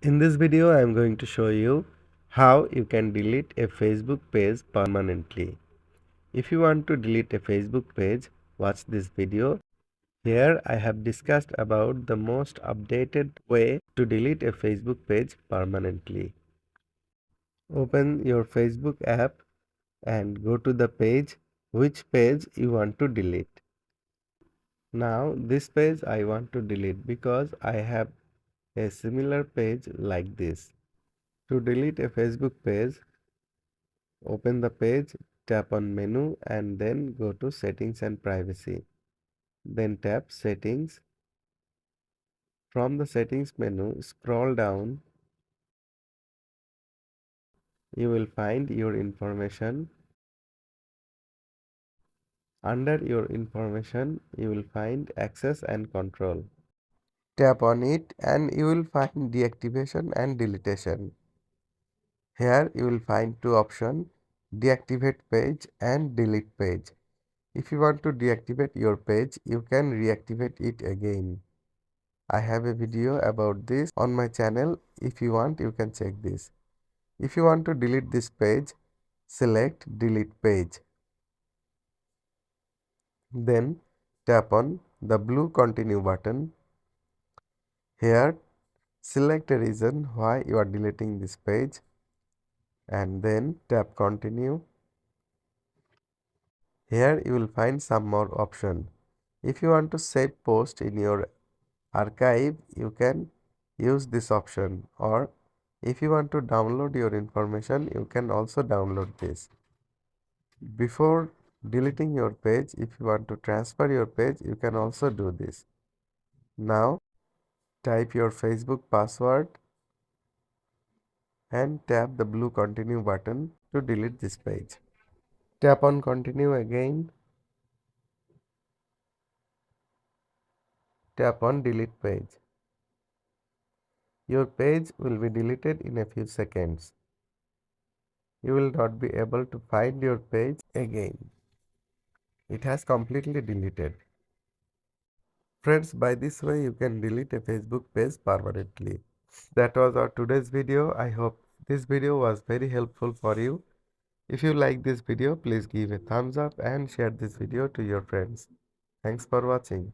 In this video, I am going to show you how you can delete a Facebook page permanently. If you want to delete a Facebook page, watch this video. Here I have discussed about the most updated way to delete a Facebook page permanently. Open your Facebook app and go to the page which page you want to delete. Now this page I want to delete because I have a similar page like this. To delete a Facebook page, open the page, tap on menu and then go to settings and privacy. Then tap settings. From the settings menu, scroll down. You will find your information. Under your information, you will find access and control. Tap on it and you will find deactivation and deletion. Here you will find two options, deactivate page and delete page. If you want to deactivate your page, you can reactivate it again. I have a video about this on my channel. If you want, you can check this. If you want to delete this page, select delete page. Then tap on the blue continue button. Here, select a reason why you are deleting this page and then tap continue. Here you will find some more options. If you want to save post in your archive, you can use this option, or if you want to download your information, you can also download this. Before deleting your page, if you want to transfer your page, you can also do this. Now type your Facebook password and tap the blue continue button to delete this page. Tap on continue again. Tap on delete page. Your page will be deleted in a few seconds. You will not be able to find your page again. It has completely deleted. Friends, by this way you can delete a Facebook page permanently. That was our today's video. I hope this video was very helpful for you. If you like this video, please give a thumbs up and share this video to your friends. Thanks for watching.